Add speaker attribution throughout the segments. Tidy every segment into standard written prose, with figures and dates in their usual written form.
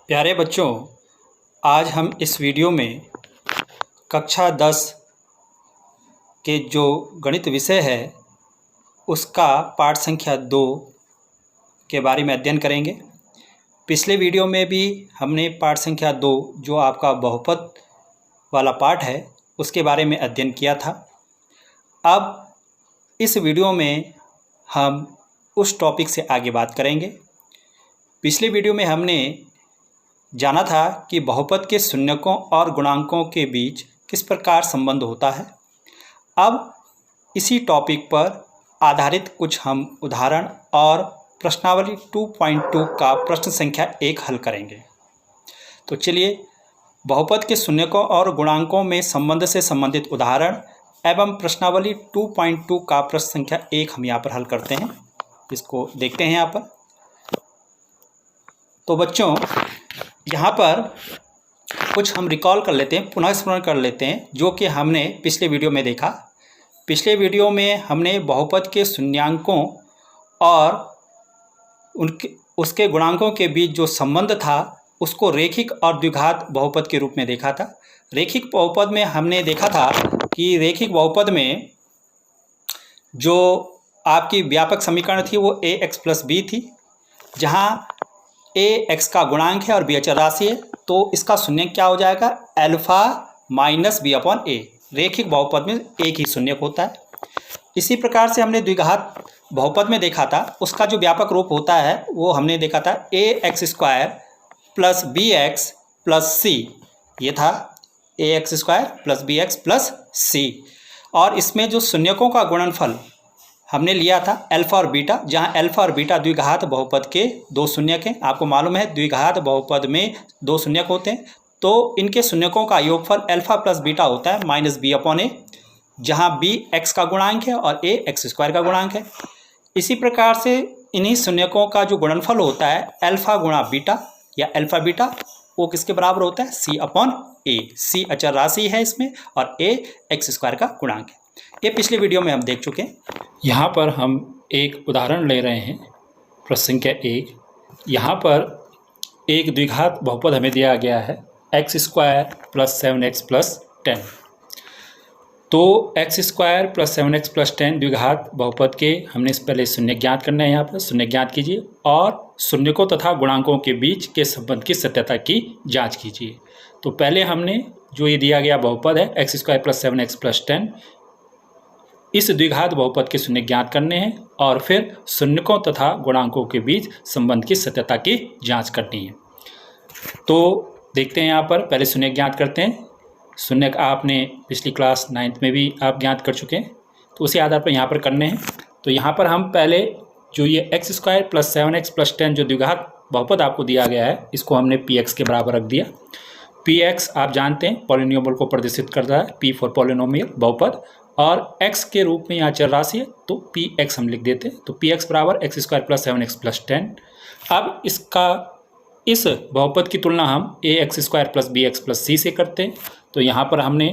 Speaker 1: प्यारे बच्चों, आज हम इस वीडियो में कक्षा 10 के जो गणित विषय है उसका पाठ संख्या 2 के बारे में अध्ययन करेंगे। पिछले वीडियो में भी हमने पाठ संख्या 2 जो आपका बहुपद वाला पाठ है उसके बारे में अध्ययन किया था। अब इस वीडियो में हम उस टॉपिक से आगे बात करेंगे। पिछले वीडियो में हमने जाना था कि बहुपद के शून्यकों और गुणांकों के बीच किस प्रकार संबंध होता है। अब इसी टॉपिक पर आधारित कुछ हम उदाहरण और प्रश्नावली 2.2 का प्रश्न संख्या 1 हल करेंगे। तो चलिए बहुपद के शून्यकों और गुणांकों में संबंध से संबंधित उदाहरण एवं प्रश्नावली 2.2 का प्रश्न संख्या 1 हम यहाँ पर हल करते हैं। इसको देखते हैं यहाँ पर। तो बच्चों, यहाँ पर कुछ हम रिकॉल कर लेते हैं, पुनः स्मरण कर लेते हैं जो कि हमने पिछले वीडियो में देखा। पिछले वीडियो में हमने बहुपद के शून्यांकों और उसके गुणांकों के बीच जो संबंध था उसको रेखिक और द्विघात बहुपद के रूप में देखा था। रेखिक बहुपद में हमने देखा था कि रेखिक बहुपद में जो आपकी व्यापक समीकरण थी वो ax + b थी, जहाँ ax का गुणांक है और b अचर राशि है, तो इसका शून्यक क्या हो जाएगा? Alpha minus b/a। रेखिक बहुपद में एक ही शून्यक होता है। इसी प्रकार से हमने द्विघात बहुपद में देखा था, उसका जो व्यापक रूप होता है वो हमने देखा था ax² + bx + c। ये था ax² + bx + c। और इसमें जो शून्यकों का गुणनफल हमने लिया था अल्फा और बीटा, जहां अल्फा और बीटा द्विघात बहुपद के दो शून्यक हैं। आपको मालूम है द्विघात बहुपद में दो शून्यक होते हैं, तो इनके शून्यकों का योगफल अल्फा + बीटा होता है -b/a, जहां b x का गुणांक है और a x² का गुणांक है। इसी प्रकार से इन्हीं शून्यकों का जो गुणनफल होता है अल्फा गुणा बीटा या अल्फा बीटा, वो किसके बराबर होता है? c/a। c अचर राशि है इसमें और a x² का गुणांक है। ये पिछले वीडियो में हम देख चुके हैं। यहाँ पर हम एक उदाहरण ले रहे हैं, प्रश्न संख्या 1। यहाँ पर एक द्विघात बहुपद हमें दिया गया है x² + 7x + 10। तो x² + 7x + 10 द्विघात बहुपद के हमने इस पहले शून्य ज्ञात करना है। यहाँ पर शून्य ज्ञात कीजिए और शून्यकों तथा गुणांकों के बीच के संबंध की सत्यता की जांच कीजिए। तो पहले हमने जो ये दिया गया बहुपद है x² + 7x + 10, इस द्विघात बहुपद के शून्य ज्ञात करने हैं और फिर शून्यकों तथा गुणांकों के बीच संबंध की सत्यता की जांच करनी है। तो देखते हैं, यहाँ पर पहले शून्य ज्ञात करते हैं। शून्य आपने पिछली क्लास 9th में भी आप ज्ञात कर चुके हैं, तो उसी आधार पर यहाँ पर करने हैं। तो यहाँ पर हम पहले जो ये x² + 7x + 10 जो द्विघात बहुपद आपको दिया गया है, इसको हमने px के बराबर रख दिया। px आप जानते हैं पॉलिनोमियल को प्रदर्शित करता है, p फॉर पॉलिनोमियल बहुपद, और x के रूप में यहाँ चर राशि है तो px हम लिख देते हैं। तो px बराबर x² + 7x + 10। अब इस बहुपद की तुलना हम ax² + bx + c से करते हैं। तो यहाँ पर हमने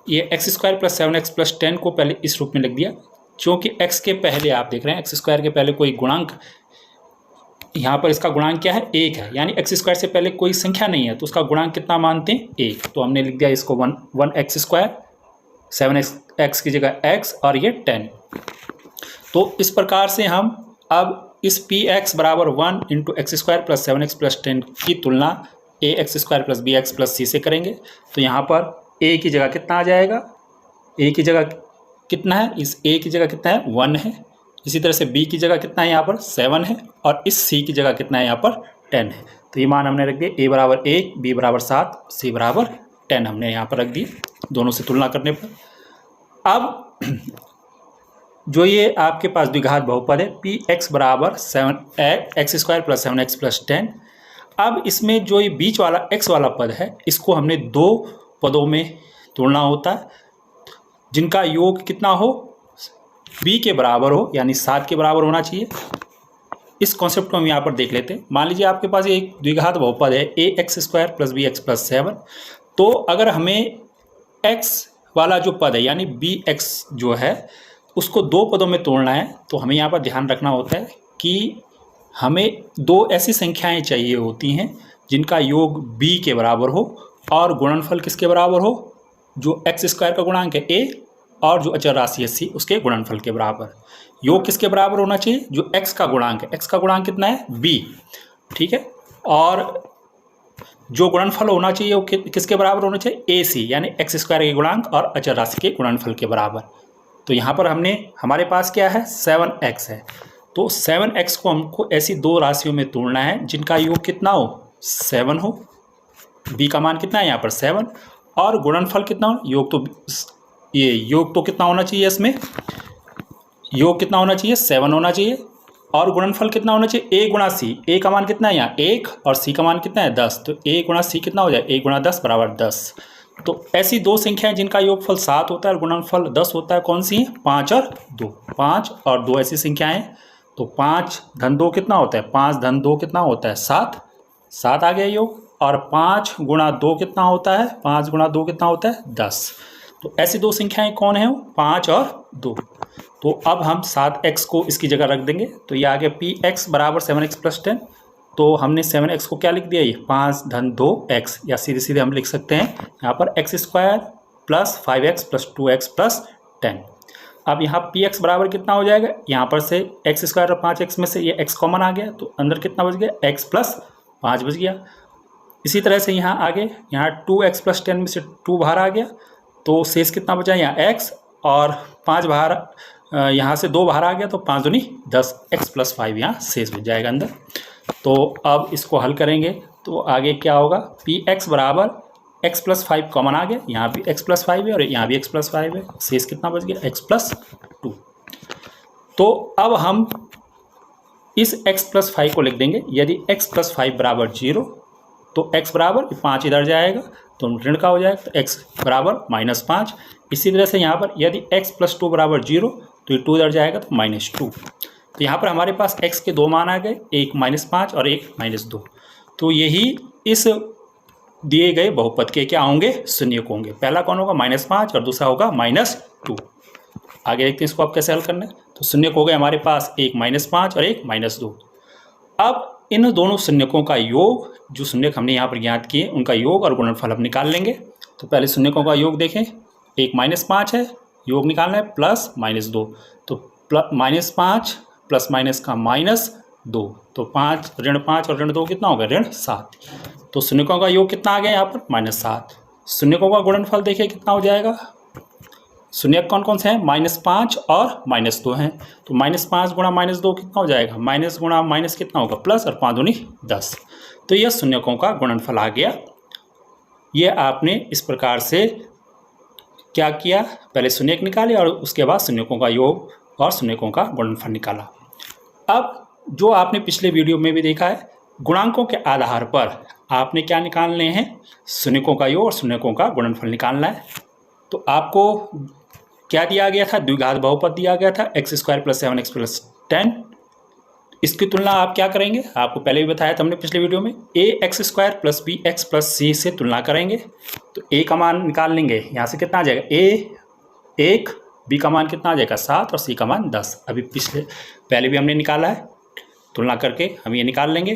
Speaker 1: ये x² + 7x + 10 को पहले इस रूप में लिख दिया, क्योंकि x के पहले आप देख रहे हैं x² के पहले कोई गुणांक, यहाँ पर इसका गुणांक क्या है? 1 है, यानी x² से पहले कोई संख्या नहीं है तो उसका गुणांक कितना मानते हैं? 1। तो हमने लिख दिया इसको 1x², 7x की जगह x और ये 10। तो इस प्रकार से हम अब इस px बराबर 1 × x² + 7x + 10 की तुलना ax² + bx + c से करेंगे। तो यहाँ पर a की जगह कितना आ जाएगा? a की जगह कितना है? इस a की जगह कितना है? 1 है। इसी तरह से b की जगह कितना है? यहाँ पर 7 है, और इस c की जगह कितना है? यहाँ पर 10 है। तो ये मान हमने रख दिए a बराबर 1, b बराबर 7, c बराबर 10 हमने यहाँ पर रख दिए दोनों से तुलना करने पर। अब जो ये आपके पास द्विघात बहुपद है px बराबर x² + 7x + 10। अब इसमें जो ये बीच वाला x वाला पद है इसको हमने दो पदों में तोड़ना होता है, जिनका योग कितना हो? b के बराबर हो, यानी 7 के बराबर होना चाहिए। इस कॉन्सेप्ट को हम यहाँ पर देख लेते हैं। मान लीजिए आपके पास एक द्विघात बहुपद है ax² + bx + 7। तो अगर हमें x वाला जो पद है यानी bx जो है उसको दो पदों में तोड़ना है, तो हमें यहाँ पर ध्यान रखना होता है कि हमें दो ऐसी संख्याएं चाहिए होती हैं जिनका योग b के बराबर हो और गुणनफल किसके बराबर हो, जो एक्स स्क्वायर का गुणांक है a और जो अचर राशि है c उसके गुणनफल के बराबर। योग किसके बराबर होना चाहिए, जो x का गुणांक है, x का गुणांक कितना है b, ठीक है, और जो गुणनफल होना चाहिए वो किसके बराबर होना चाहिए, ac यानी एक्स स्क्वायर के गुणांक और अचर राशि के गुणनफल के बराबर। तो यहाँ पर हमारे पास क्या है 7x है, तो 7x को हमको ऐसी दो राशियों में तोड़ना है जिनका योग कितना हो 7 हो, b का मान कितना है यहाँ पर 7 और गुणनफल कितना हो, योग तो कितना होना चाहिए, इसमें योग कितना होना चाहिए 7 होना चाहिए और गुणनफल कितना होना चाहिए a गुणा सी, a का मान कितना है यहाँ 1 और c का मान कितना है 10, तो a गुणा सी कितना हो जाए 1 गुणा 10 बराबर 10। तो ऐसी दो संख्याएं जिनका योगफल 7 होता है और गुणनफल 10 होता है, कौन सी हैं, 5 और 2, 5 और 2 ऐसी संख्याएं। तो 5 धन 2 कितना होता है, 5 धन 2 कितना होता है 7, 7 आ गया योग, और 5 गुणा 2 कितना होता है, 5 गुणा 2 कितना होता है 10। तो ऐसी दो संख्याएं कौन है, 5 और 2। तो अब हम 7x को इसकी जगह रख देंगे, तो ये आ गया px बराबर 7x प्लस 10। तो हमने 7x को क्या लिख दिया, ये 5 धन 2x, या सीधे सीधे हम लिख सकते हैं यहाँ पर x square plus 5x plus 2x plus 10। अब यहाँ px बराबर कितना हो जाएगा, यहाँ पर से x स्क्वायर और 5x में से ये x कॉमन आ गया, तो अंदर कितना बच गया x प्लस 5 बच गया। इसी तरह से यहाँ आगे यहाँ 2x प्लस 10 में से 2 बाहर आ गया, तो शेष कितना बचा, यहाँ x और 5 बाहर, यहाँ से 2 बाहर आ गया, तो 5 दूनी 10, x प्लस 5 यहाँ शेष बच जाएगा अंदर। तो अब इसको हल करेंगे तो आगे क्या होगा, px बराबर x प्लस 5 कॉमन आ गया, यहाँ भी x प्लस 5 है और यहाँ भी x प्लस 5 है, शेष कितना बच गया x प्लस 2। तो अब हम इस x प्लस 5 को लिख देंगे, यदि x प्लस 5 बराबर 0 तो x बराबर 5 इधर जाएगा तो ऋण का हो जाएगा, तो x बराबर -5। इसी तरह से यहाँ पर यदि x प्लस 2 बराबर 0 तो ये 2 इधर जाएगा तो -2। तो यहाँ पर हमारे पास x के दो मान आ गए, एक -5 और एक -2। तो यही इस दिए गए बहुपद के क्या होंगे, शून्यक होंगे। पहला कौन होगा -5 और दूसरा होगा -2। आगे देखते हैं इसको आप कैसे हल करना है। तो शून्यक हो गए हमारे पास एक -5 और एक -2। अब इन दोनों शून्यकों का योग, जो शून्यक हमने यहाँ पर ज्ञात किए उनका योग और गुणनफल हम निकाल लेंगे। तो पहले शून्यकों का योग देखें, एक -5 है, योग निकालना है प्लस -2, तो -5 प्लस माइनस का -2, तो 5 ऋण 5 और ऋण 2 कितना होगा, ऋण 7। तो शून्यकों का योग कितना आ गया यहाँ पर -7। शून्यकों का गुणनफल देखिए कितना हो जाएगा, शून्यक कौन कौन से हैं, -5 और -2 हैं, तो -5 गुणा -2 कितना हो जाएगा, माइनस गुणा माइनस कितना होगा प्लस, और 5 दूनी 10। तो यह शून्यकों का गुणनफल आ गया। ये आपने इस प्रकार से क्या किया, पहले शून्यक निकाले और उसके बाद शून्यकों का योग और शून्यकों का गुणनफल निकाला। अब जो आपने पिछले वीडियो में भी देखा है, गुणांकों के आधार पर आपने क्या निकालने हैं, शून्यकों का योग और शून्यकों का गुणनफल निकालना है। तो आपको क्या दिया गया था, द्विघात बहुपद दिया गया था x square plus 7x plus 10। इसकी तुलना आप क्या करेंगे, आपको पहले भी बताया था हमने पिछले वीडियो में, ax square plus bx plus c से तुलना करेंगे। तो a का मान निकाल लेंगे, यहाँ से कितना आ जाएगा, a 1, b का मान कितना आ जाएगा 7 और c का मान 10। अभी पहले भी हमने निकाला है, तुलना करके हम ये निकाल लेंगे।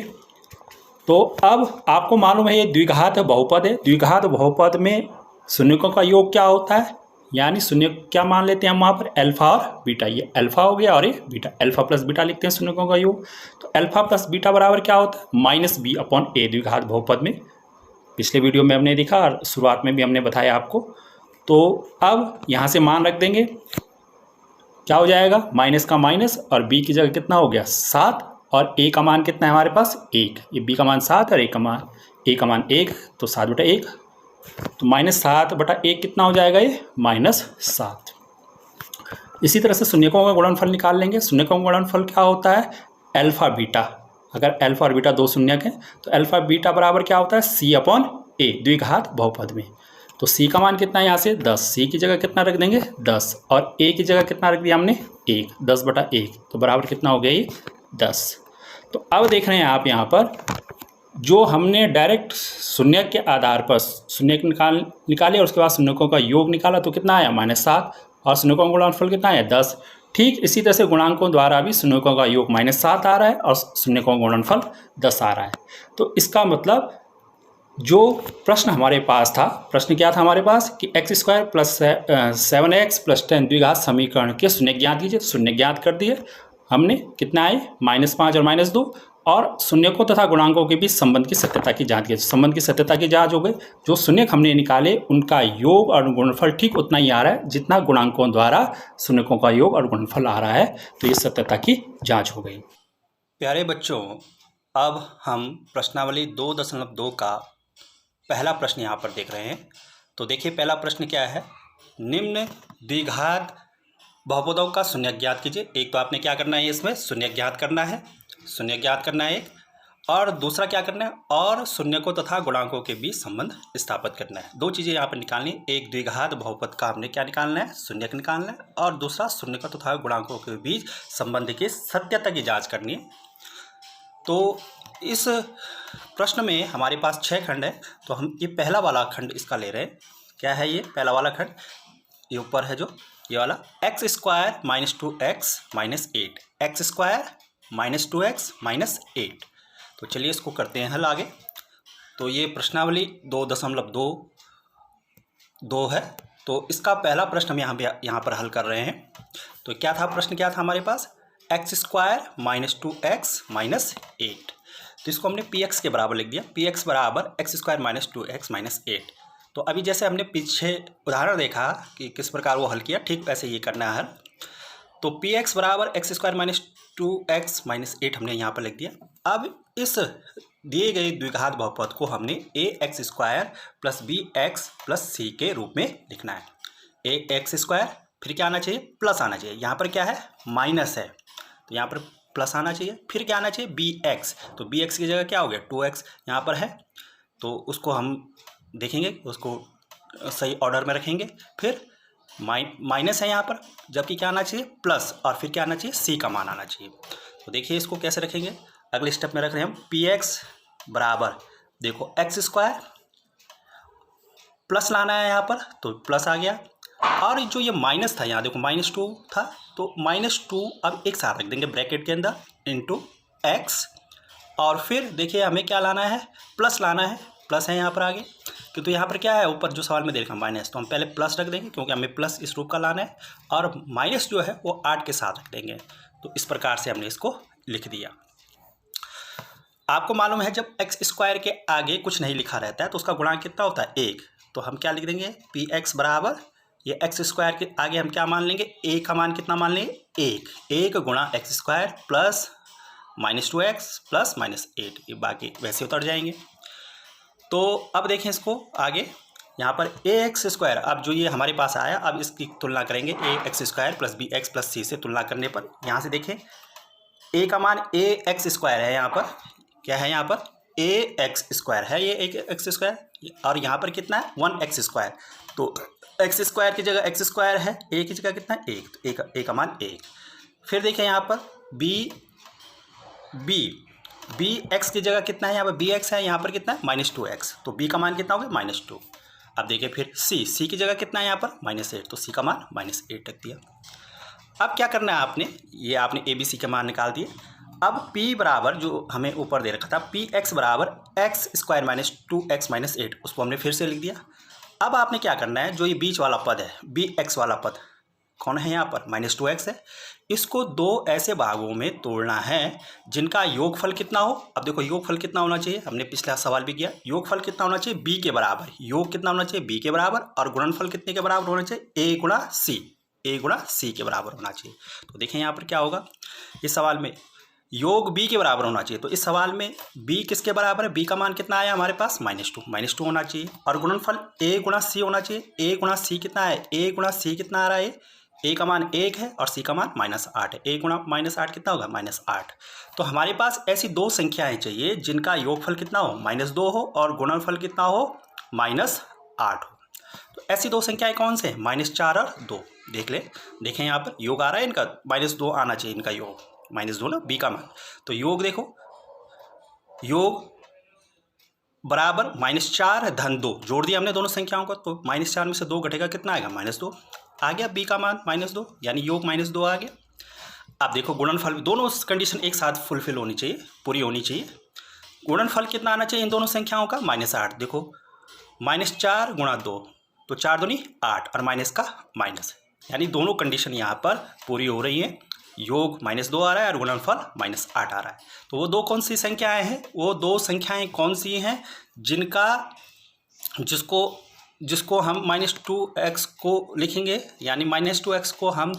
Speaker 1: तो अब आपको मालूम है ये द्विघात बहुपद है, द्विघात बहुपद में शून्यकों का योग क्या होता है, यानी शून्य क्या मान लेते हैं हम वहाँ पर, अल्फा और बीटा। ये अल्फा हो गया और ये बीटा, अल्फा प्लस बीटा लिखते हैं शून्यकों का योग। तो अल्फा प्लस बीटा बराबर क्या होता है, -b/a द्विघात बहुपद में। पिछले वीडियो में हमने देखा और शुरुआत में भी हमने बताया आपको। तो अब यहाँ से मान रख देंगे, क्या हो जाएगा, माइनस का माइनस और b की जगह कितना हो गया 7, और a का मान कितना है हमारे पास 1। ये b का मान 7 और a का मान 1, तो 7/1, तो -7/1 कितना हो जाएगा, ये -7। इसी तरह से शून्यकों का गुणनफल निकाल लेंगे। शून्यकों का गुणनफल क्या होता है, अल्फा बीटा। अगर अल्फा और बीटा दो शून्यक हैं तो अल्फा बीटा बराबर क्या होता है, c/a द्विघात बहुपद में। तो c का मान कितना है यहाँ से 10, c की जगह कितना रख देंगे 10, और a की जगह कितना रख दिया हमने 1, 10/1, तो बराबर कितना हो गया ये 10। तो अब देख रहे हैं आप यहाँ पर, जो हमने डायरेक्ट शून्यक के आधार पर शून्यक निकाले और उसके बाद शून्यकों का योग निकाला, तो कितना आया -7, और शून्यकों का गुणनफल कितना आया 10। ठीक इसी तरह से गुणांकों द्वारा भी शून्यकों का योग -7 आ रहा है और शून्यकों का गुणनफल 10 आ रहा है। तो इसका मतलब जो प्रश्न हमारे पास था, प्रश्न क्या था हमारे पास कि x² प्लस 7x प्लस 10 द्विघात समीकरण के शून्य ज्ञात कीजिए। शून्य ज्ञात कर दिए हमने, कितना आए -5 और -2, और शून्यकों तथा गुणांकों के बीच संबंध की सत्यता की जांच की। संबंध की सत्यता की जांच हो गई, जो शून्यक हमने निकाले उनका योग और गुणनफल ठीक उतना ही आ रहा है जितना गुणांकों द्वारा शून्यकों का योग और गुणनफल आ रहा है। तो ये सत्यता की जांच हो गई। प्यारे बच्चों, अब हम प्रश्नावली 2.2 का पहला प्रश्न यहाँ पर देख रहे हैं। तो देखिए पहला प्रश्न क्या है, निम्न द्विघात बहुपदों का शून्य ज्ञात कीजिए। एक तो आपने क्या करना है, इसमें शून्य ज्ञात करना है, शून्य ज्ञात करना है एक, और दूसरा क्या करना है, और शून्यकों तथा गुणांकों के बीच संबंध स्थापित करना है। दो चीज़ें यहाँ पर निकालनी है। एक द्विघात बहुपद का हमने क्या निकालना है, शून्यक निकालना है, और दूसरा शून्यकों तथा गुणांकों के बीच संबंध की सत्यता की जाँच करनी है। तो इस प्रश्न में हमारे पास 6 खंड है, तो हम ये पहला वाला खंड इसका ले रहे हैं। क्या है ये पहला वाला खंड, ये ऊपर है जो ये वाला, x² - 2x - 8, x² - 2x - 8। तो चलिए इसको करते हैं हल आगे। तो ये प्रश्नावली 2.2 है। तो इसका पहला प्रश्न हम यहाँ पर हल कर रहे हैं। तो क्या था प्रश्न, क्या था हमारे पास, x² - 2x - 8। तो इसको हमने px के बराबर लिख दिया, px बराबर x² - 2x - 8। तो अभी जैसे हमने पीछे उदाहरण देखा कि किस प्रकार वो हल किया, ठीक वैसे ये करना है हल। तो px बराबर x² - 2x - 8 हमने यहाँ पर लिख दिया। अब इस दिए गए द्विघात बहुपद को हमने ax² + bx + c के रूप में लिखना है। ax², फिर क्या आना चाहिए, प्लस आना चाहिए। यहाँ पर क्या है, माइनस है, तो यहाँ पर प्लस आना चाहिए। फिर क्या आना चाहिए, bx, तो bx की जगह क्या हो गया, 2x यहाँ पर है, तो उसको हम देखेंगे, उसको सही ऑर्डर में रखेंगे। फिर माइनस है यहाँ पर, जबकि क्या आना चाहिए, प्लस, और फिर क्या आना चाहिए, c का मान आना चाहिए। तो देखिए इसको कैसे रखेंगे, अगले स्टेप में रख रहे हैं हम, px बराबर, देखो x² प्लस लाना है यहाँ पर, तो प्लस आ गया, और जो ये माइनस था यहाँ देखो -2 था, तो -2 अब एक साथ रख देंगे ब्रैकेट के अंदर, इंटू x, और फिर देखिए हमें क्या लाना है, प्लस लाना है, प्लस है यहाँ पर आगे, क्योंकि यहाँ पर क्या है, ऊपर जो सवाल में देखा माइनस, तो हम पहले प्लस रख देंगे क्योंकि हमें प्लस इस रूप का लाना है, और माइनस जो है वो 8 के साथ रख देंगे। तो इस प्रकार से हमने इसको लिख दिया। आपको मालूम है जब x² के आगे कुछ नहीं लिखा रहता है तो उसका गुणांक कितना होता है, 1। तो हम क्या लिख देंगे, px बराबर, ये x² के आगे हम क्या मान लेंगे, a का मान कितना मान लेंगे, 1 गुणा x² प्लस -2x प्लस -8, ये बाकी वैसे उतर जाएंगे। तो अब देखें इसको आगे, यहाँ पर ax², अब जो ये हमारे पास आया, अब इसकी तुलना करेंगे ax² + bx + c से तुलना करने पर, यहाँ से देखें a का मान ax² है, यहाँ पर क्या है, यहाँ पर ax² है, ये एक x², और यहाँ पर कितना है, 1x²। तो x² की जगह x² है, a की जगह कितना है, 1, तो a का मान 1। फिर देखिए यहाँ पर bx की जगह कितना है, यहाँ पर bx है, यहाँ पर कितना है, -2x, तो b का मान कितना हो गया, -2। अब देखिए फिर c की जगह कितना है, यहाँ पर -8, तो c का मान -8 रख दिया। अब क्या करना है आपने, ये आपने a b c के मान निकाल दिए। अब p बराबर, जो हमें ऊपर दे रखा था, px बराबर x² - 2x - 8, उसको हमने फिर से लिख दिया। अब आपने क्या करना है, जो ये बीच वाला पद है, bx वाला पद कौन है, यहाँ पर -2x है, इसको दो ऐसे भागों में तोड़ना है जिनका योगफल कितना हो। अब देखो योगफल कितना होना चाहिए, हमने पिछला सवाल भी किया, योगफल कितना होना चाहिए, b के बराबर, योग कितना होना चाहिए, b के बराबर, और गुणनफल कितने के बराबर होना चाहिए, a गुणा c के बराबर होना चाहिए। तो देखें यहाँ पर क्या होगा, इस सवाल में योग b के बराबर होना चाहिए, तो इस सवाल में b किसके बराबर है, b का मान कितना आया हमारे पास, -2 होना चाहिए, और गुणनफल a गुणा c होना चाहिए। a गुणा c कितना है, a गुणा c कितना आ रहा है, a का मान 1 है और c का मान -8 है, a गुणा -8 कितना होगा, -8। तो हमारे पास ऐसी दो संख्याएं चाहिए जिनका योगफल कितना हो, -2 हो, और गुणनफल कितना हो, -8 हो। तो ऐसी दो संख्याएं कौन से हैं, -4 और 2। देखें यहाँ पर योग आ रहा है इनका, -2 आना चाहिए इनका योग, -2 ना, b का मान। तो योग देखो, योग बराबर -4 धन 2, जोड़ दिया हमने दोनों संख्याओं को, तो -4 में से 2 घटेगा, कितना आएगा, -2 आ गया, b का मान -2, यानी योग -2 आ गया। आप देखो गुणनफल दोनों कंडीशन एक साथ फुलफिल होनी चाहिए, पूरी होनी चाहिए। गुणनफल कितना आना चाहिए इन दोनों संख्याओं का? -8। देखो -4 गुणा 2 तो 4 दूनी 8 और माइनस का माइनस, यानी दोनों कंडीशन यहाँ पर पूरी हो रही है। योग -2 आ रहा है और गुणनफल -8 आ रहा है। तो वो दो कौन सी संख्याएं हैं? वो दो संख्याएं कौन सी हैं जिसको हम -2x को लिखेंगे, यानी -2x को हम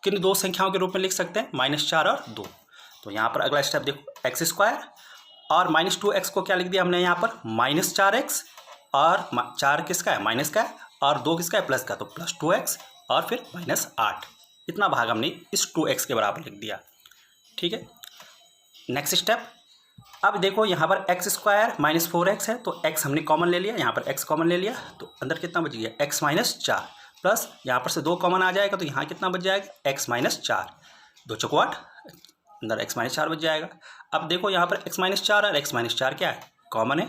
Speaker 1: किन दो संख्याओं के रूप में लिख सकते हैं? -4 और 2। तो यहाँ पर अगला स्टेप देखो, x² और -2x को क्या लिख दिया हमने यहाँ पर? -4x, और 4 किसका है? माइनस का है, और 2 किसका है? प्लस का, तो +2x और फिर -8। इतना भाग हमने इस 2x के बराबर लिख दिया। ठीक है, नेक्स्ट स्टेप। अब देखो यहाँ पर x² -4x है, तो x हमने कॉमन ले लिया, यहाँ पर x कॉमन ले लिया, तो अंदर कितना बच गया? x -4 प्लस यहाँ पर से 2 कॉमन आ जाएगा, तो यहाँ कितना बच जाएगा? x -4, 2 चौको 8, अंदर x -4 बच जाएगा। अब देखो यहाँ पर x -4 और x -4 क्या है? कॉमन है,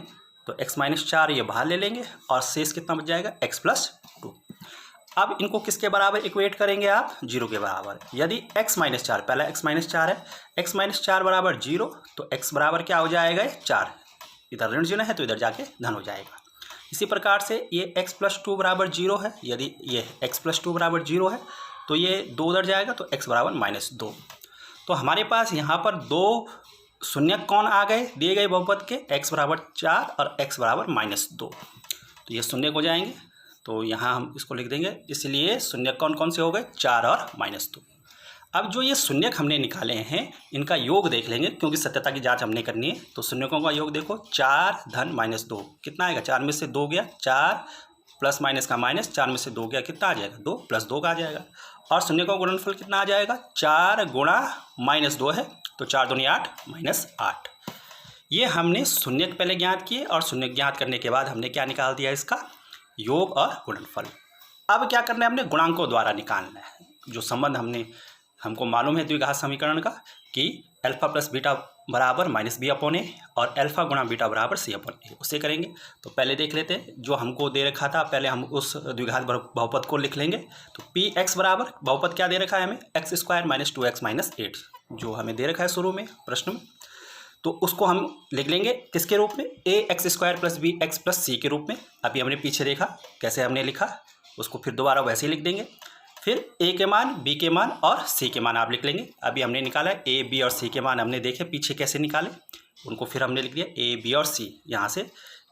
Speaker 1: तो x -4 ये बाहर ले लेंगे और शेष कितना बच जाएगा? x + 2। अब इनको किसके बराबर इक्वेट करेंगे आप? 0 के बराबर। यदि x -4, पहला x -4 है, x -4 बराबर 0, तो x बराबर क्या हो जाएगा? 4। इधर ऋण चिन्ह है तो इधर जाके धन हो जाएगा। इसी प्रकार से ये x + 2 बराबर 0 है, यदि ये x + 2 बराबर 0 है तो ये 2 उधर जाएगा, तो x बराबर -2। तो हमारे पास यहाँ पर दो शून्यक कौन आ गए दिए गए बहुपद के? x बराबर 4 और x बराबर -2। तो ये शून्यक हो जाएंगे, तो यहाँ हम इसको लिख देंगे। इसलिए शून्यक कौन से हो गए? 4 और -2। अब जो ये शून्यक हमने निकाले हैं इनका योग देख लेंगे, क्योंकि सत्यता की जांच हमने करनी है। तो शून्यकों का योग देखो, 4 धन -2 कितना आएगा? 4 में से 2 गया 4, प्लस माइनस का माइनस, 4 में से 2 गया कितना आ जाएगा? 2 + 2 का आ जाएगा। और शून्यकों का गुणनफल कितना आ जाएगा? 4 गुणा -2 है, तो 4 दूनी 8 -8। ये हमने शून्यक पहले ज्ञात किए और शून्यक ज्ञात करने के बाद हमने क्या निकाल दिया? इसका योग और गुणनफल। अब क्या करना है? हमने गुणांकों द्वारा निकालना है। जो संबंध हमको मालूम है द्विघात समीकरण का कि α + β बराबर -b/a और α गुणा बीटा बराबर c/a, उसे करेंगे। तो पहले देख लेते हैं जो हमको दे रखा था, पहले हम उस द्विघात बहुपद को लिख लेंगे। तो px बराबर बहुपद क्या दे रखा है हमें? x² - 2x - 8, जो हमें दे रखा है शुरू में प्रश्न में। तो उसको हम लिख लेंगे किसके रूप में? ax² + bx + c के रूप में। अभी हमने पीछे देखा कैसे हमने लिखा, उसको फिर दोबारा वैसे ही लिख देंगे। फिर a के मान, b के मान और c के मान आप लिख लेंगे। अभी हमने निकाला a, b और c के मान हमने देखे पीछे कैसे निकाले, उनको फिर हमने लिख दिया a, b और c। यहाँ से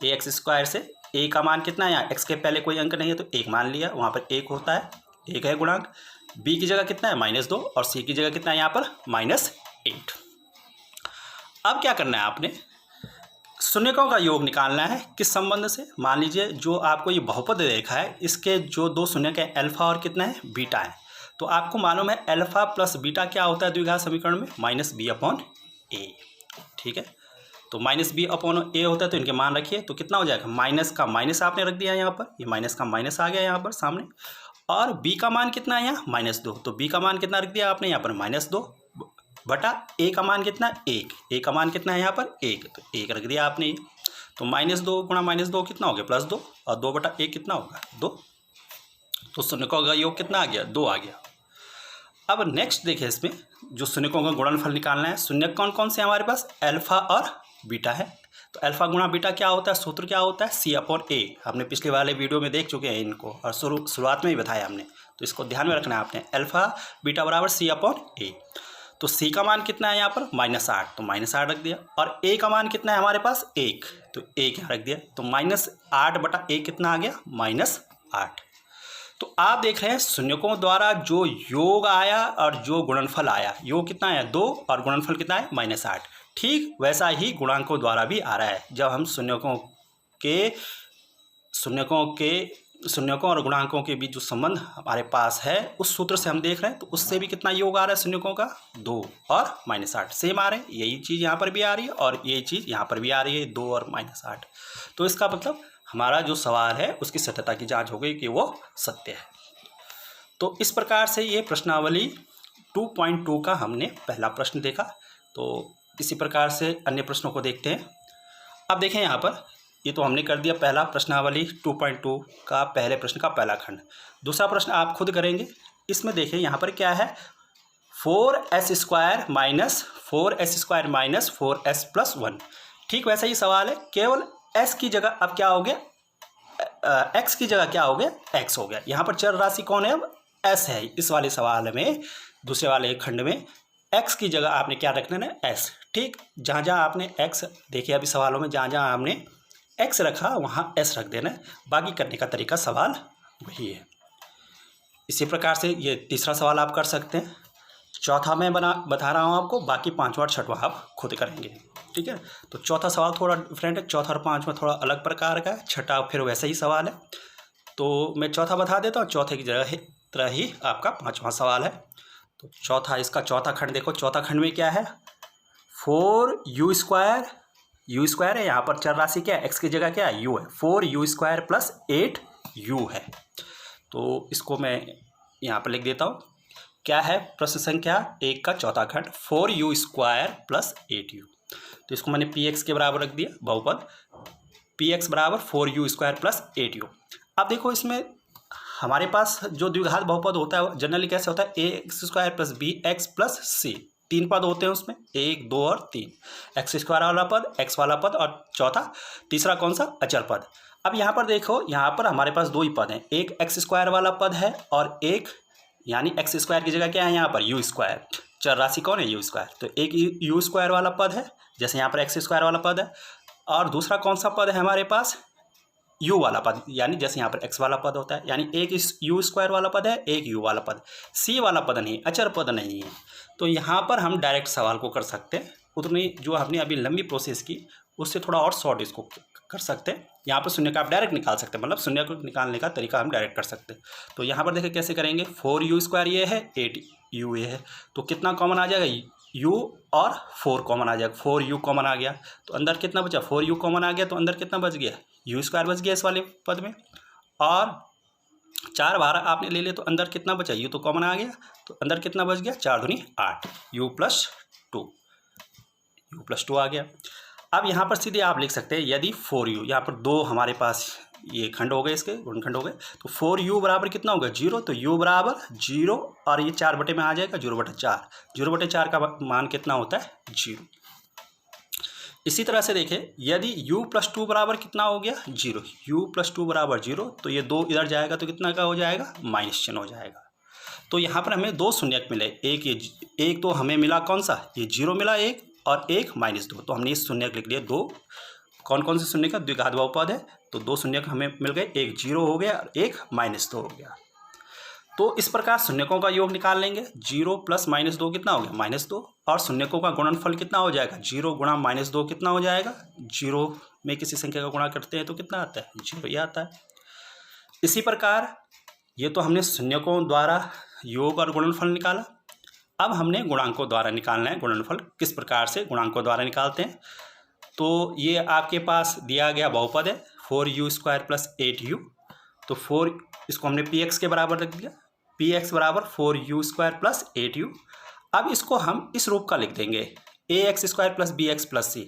Speaker 1: ax² से a का मान कितना है? यहाँ x के पहले कोई अंक नहीं है तो 1 मान लिया, वहाँ पर 1 होता है, 1 है गुणांक। b की जगह कितना है? -2 और c की जगह कितना है यहाँ पर? -8। अब क्या करना है आपने? शून्यकों का योग निकालना है। किस संबंध से? मान लीजिए जो आपको ये बहुपद देखा है, इसके जो दो शून्यक है अल्फा और कितना है? बीटा है। तो आपको मालूम है अल्फा प्लस बीटा क्या होता है द्विघात समीकरण में? -b/a। ठीक है, तो -b/a होता है, तो इनके मान रखिए। तो कितना हो जाएगा? माइनस का माइनस आपने रख दिया यहाँ पर, ये माइनस का माइनस आ गया यहाँ पर सामने। और b का मान कितना है यहाँ? -2। तो b का मान कितना रख दिया आपने यहाँ पर? -2 बटा a का मान कितना? 1। a का मान कितना है यहाँ पर? 1, तो 1 रख दिया आपने। तो -2 गुणा -2 कितना हो गया? +2, और 2 बटा 1 कितना होगा? 2। तो शून्यकों का योग कितना आ गया? 2 आ गया। अब नेक्स्ट देखिए, इसमें जो शून्यकों का गुणनफल निकालना है। शून्यक कौन से हमारे पास? अल्फा और बीटा है। तो अल्फा गुणा बीटा क्या होता है? सूत्र क्या होता है? c/a। हमने पिछले वाले वीडियो में देख चुके हैं इनको, और शुरुआत में ही बताया हमने, तो इसको ध्यान में रखना है आपने। अल्फा बीटा बराबर c/a। तो c का मान कितना है यहाँ पर? -8, तो -8 रख दिया। और a का मान कितना है हमारे पास? 1, तो 1 यहाँ रख दिया। तो -8 बटा 1 कितना आ गया? -8। तो आप देख रहे हैं शून्यकों द्वारा जो योग आया और जो गुणनफल आया, योग कितना आया? 2 और गुणनफल कितना है? -8। ठीक वैसा ही गुणांकों द्वारा भी आ रहा है। जब हम शून्यकों और गुणांकों के बीच जो संबंध हमारे पास है उस सूत्र से हम देख रहे हैं, तो उससे भी कितना योग आ रहा है शून्यकों का? 2 और -8 सेम आ रहे हैं। यही चीज़ यहाँ पर भी आ रही है और यही चीज़ यहाँ पर भी आ रही है, 2 और -8। तो इसका मतलब हमारा जो सवाल है उसकी सत्यता की जांच हो गई कि वो सत्य है। तो इस प्रकार से ये प्रश्नावली 2.2 का हमने पहला प्रश्न देखा। तो इसी प्रकार से अन्य प्रश्नों को देखते हैं। अब देखें यहाँ पर, ये तो हमने कर दिया पहला प्रश्नावली 2.2 का पहले प्रश्न का पहला खंड। दूसरा प्रश्न आप खुद करेंगे। इसमें देखें यहाँ पर क्या है? 4s² minus 4s + 1। ठीक वैसा ही सवाल है, केवल s की जगह अब क्या हो गया, x की जगह क्या हो गया, x हो गया। यहाँ पर चर राशि कौन है, अब s है। इस वाले सवाल में, दूसरे वाले खंड में x की जगह आपने क्या रखना है, s। ठीक, जहाँ जहाँ आपने x देखिए अभी सवालों में, जहाँ जहाँ आपने x रखा वहाँ s रख देना है। बाकी करने का तरीका सवाल वही है। इसी प्रकार से ये तीसरा सवाल आप कर सकते हैं। चौथा मैं बता रहा हूँ आपको, बाकी पाँचवा और छठवां आप खुद करेंगे। ठीक है, तो चौथा सवाल थोड़ा डिफरेंट है, चौथा और पाँचवा थोड़ा अलग प्रकार का है, छठा फिर वैसा ही सवाल है। तो मैं चौथा बता देता हूँ, चौथे की तरह ही आपका पाँचवा सवाल है। तो चौथा, इसका चौथा खंड देखो, चौथा खंड में क्या है, 4u² है, यहाँ पर चर राशि क्या है, x की जगह क्या है, u है, 4u² + 8u है। तो इसको मैं यहाँ पर लिख देता हूँ, क्या है, प्रश्न संख्या 1 का चौथा खंड 4u² + 8u। तो इसको मैंने px के बराबर रख दिया, बहुपद px बराबर 4u² + 8u। अब देखो इसमें हमारे पास जो द्विघात बहुपद होता है जनरली कैसे होता है, ax² + bx + c, 3 पद होते हैं उसमें, 1, 2 और 3, x² वाला पद, x वाला पद और चौथा तीसरा कौन सा, अचर पद। अब यहाँ पर देखो, यहाँ पर हमारे पास 2 ही पद हैं, एक x² वाला पद है और एक, यानी x² की जगह क्या है यहाँ पर, u²। चर राशि कौन है, u²। तो एक u² वाला पद है, जैसे यहाँ पर x² वाला पद है, और दूसरा कौन सा पद है हमारे पास, u वाला पद, यानी जैसे यहाँ पर x वाला पद होता है, यानी एक u² वाला पद है, एक u वाला पद, c वाला पद नहीं, अचर पद नहीं है। तो यहाँ पर हम डायरेक्ट सवाल को कर सकते हैं, उतनी जो हमने अभी लंबी प्रोसेस की उससे थोड़ा और शॉर्ट इसको कर सकते हैं। यहाँ पर शून्य का आप डायरेक्ट निकाल सकते हैं, मतलब शून्य को निकालने का तरीका हम डायरेक्ट कर सकते हैं। तो यहाँ पर देखिए कैसे करेंगे, 4u² ये है, 8u ये है, तो कितना कॉमन आ जाएगा, u और 4 कॉमन आ जाएगा, 4u कॉमन आ गया, तो अंदर कितना बचा, 4u कॉमन आ गया, तो अंदर कितना बच गया, u² बच गया इस वाले पद में, और 4 बार आपने ले लिया तो अंदर कितना बचा, u तो कॉमन आ गया, तो अंदर कितना बच गया, 4 दूनी 8, u + 2 आ गया। अब यहाँ पर सीधे आप लिख सकते हैं, यदि 4u, यहाँ पर 2 हमारे पास ये खंड हो गए, इसके गुणनखंड हो गए, तो 4u बराबर कितना होगा, 0, तो u बराबर 0 और ये 4 बटे में आ जाएगा, 0/4, 0/4 का मान कितना होता है, 0। इसी तरह से देखें, यदि u + 2 बराबर कितना हो गया, 0, u + 2 बराबर 0, तो ये 2 इधर जाएगा तो कितना का हो जाएगा, माइनस चिन्ह हो जाएगा। तो यहाँ पर हमें 2 शून्यक मिले, एक तो हमें मिला कौन सा, ये 0 मिला एक, और एक -2, तो हमने इस शून्यक लिख लिया। 2 कौन कौन से शून्य का, द्विघात बहुपद है, तो 2 शून्यक हमें मिल गए, एक 0 हो गया और एक -2 हो गया। तो इस प्रकार शून्यकों का योग निकाल लेंगे, 0 + -2 कितना हो गया, -2, और शून्यकों का गुणनफल कितना हो जाएगा, 0 × -2 कितना हो जाएगा, 0 में किसी संख्या का गुणा करते हैं तो कितना आता है, 0 ही आता है। इसी प्रकार ये तो हमने शून्यकों द्वारा योग और गुणनफल निकाला। अब हमने गुणांकों द्वारा निकालना है गुणनफल। किस प्रकार से गुणांकों द्वारा निकालते हैं, तो ये आपके पास दिया गया बहुपद है 4u² + 8u, तो 4 इसको हमने px के बराबर रख दिया, px बराबर 4u² + 8u। अब इसको हम इस रूप का लिख देंगे, ax² + bx + c।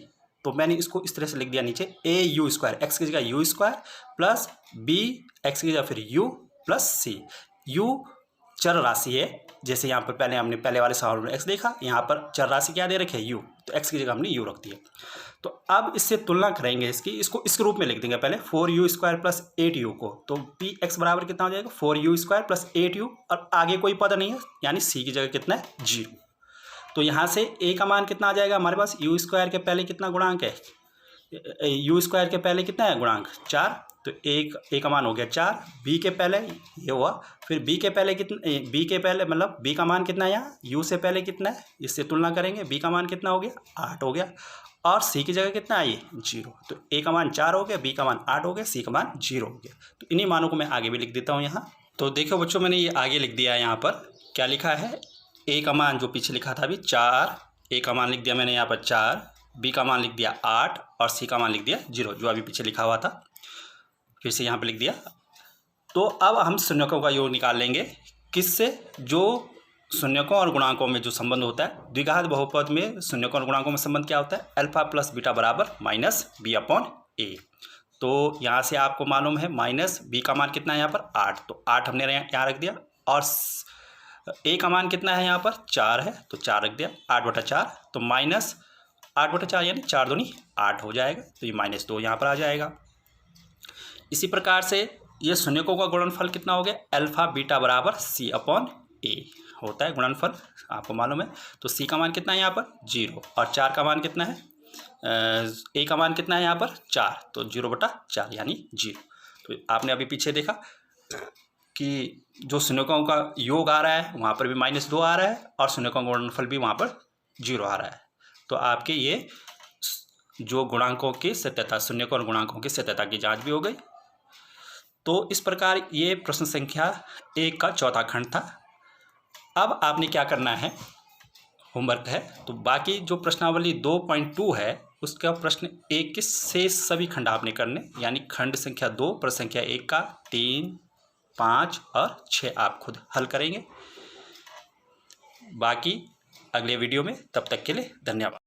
Speaker 1: तो मैंने इसको इस तरह से लिख दिया नीचे, au², x की जगह u² + b, x की जगह फिर u + c। u चर राशि है, जैसे यहाँ पर पहले वाले सवाल में x देखा, यहाँ पर चर राशि क्या दे रखे है, u, तो x की जगह हमने u रख दिया। तो अब इससे तुलना करेंगे इसकी, इसको इस रूप में लिख देंगे पहले 4u² + 8u को, तो px बराबर कितना हो जाएगा, 4u² + 8u, और आगे कोई पद नहीं है, यानी c की जगह कितना है, 0। तो यहाँ से a का मान कितना आ जाएगा हमारे पास, u² के पहले कितना गुणांक है, u² के पहले कितना है गुणांक, 4, तो a का मान हो गया 4, b के पहले ये हुआ, फिर b के पहले कितना, b के पहले मतलब b का मान कितना है यहाँ, u से पहले कितना है, इससे तुलना करेंगे, b का मान कितना हो गया, 8 हो गया, और c की जगह कितना है, 0। तो a का मान 4 हो गया, b का मान 8 हो गया, c का मान 0 हो गया। तो इन्हीं मानों को मैं आगे भी लिख देता हूँ यहाँ। तो देखो बच्चों, मैंने ये आगे लिख दिया है, यहाँ पर क्या लिखा है, a का मान जो पीछे लिखा था अभी 4, a का मान लिख दिया मैंने यहाँ पर 4, b का मान लिख दिया 8, और c का मान लिख दिया 0, जो अभी पीछे लिखा हुआ था, फिर से यहाँ पे लिख दिया। तो अब हम शून्यकों का योग निकाल लेंगे, किससे, जो शून्यकों और गुणांकों में जो संबंध होता है, द्विघात बहुपद में शून्यकों और गुणांकों में संबंध क्या होता है, अल्फा + बीटा बराबर -b/a। तो यहाँ से आपको मालूम है -b का मान कितना है यहाँ पर, 8, तो 8 हमने यहाँ रख दिया, और ए का मान कितना है यहाँ पर 4 है तो 4 रख दिया, 8/4 तो माइनस 8/4 यानी 4 दूनी 8 हो जाएगा, तो ये -2 यहाँ पर आ जाएगा। इसी प्रकार से ये शून्यकों का गुणनफल कितना हो गया, अल्फा बीटा बराबर C/A होता है गुणनफल, आपको मालूम है। तो C का मान कितना है यहाँ पर 0 और 4 का मान कितना है, A का मान कितना है यहाँ पर 4, तो 0/4 यानी 0। तो आपने अभी पीछे देखा कि जो शून्यकों का योग आ रहा है वहाँ पर भी -2 आ रहा है और शून्यकों का गुणनफल भी वहाँ पर 0 आ रहा है। तो आपके ये जो गुणांकों की सत्यता, शून्यकों और गुणांकों की सत्यता की जांच भी हो गई। तो इस प्रकार ये प्रश्न संख्या 1 का चौथा खंड था। अब आपने क्या करना है, होमवर्क है, तो बाकी जो प्रश्नावली 2.2 है उसका प्रश्न 1 के शेष सभी खंड आपने करने, यानी खंड संख्या 2 प्रश्न संख्या 1 का 3, 5 और 6 आप खुद हल करेंगे। बाकी अगले वीडियो में, तब तक के लिए धन्यवाद।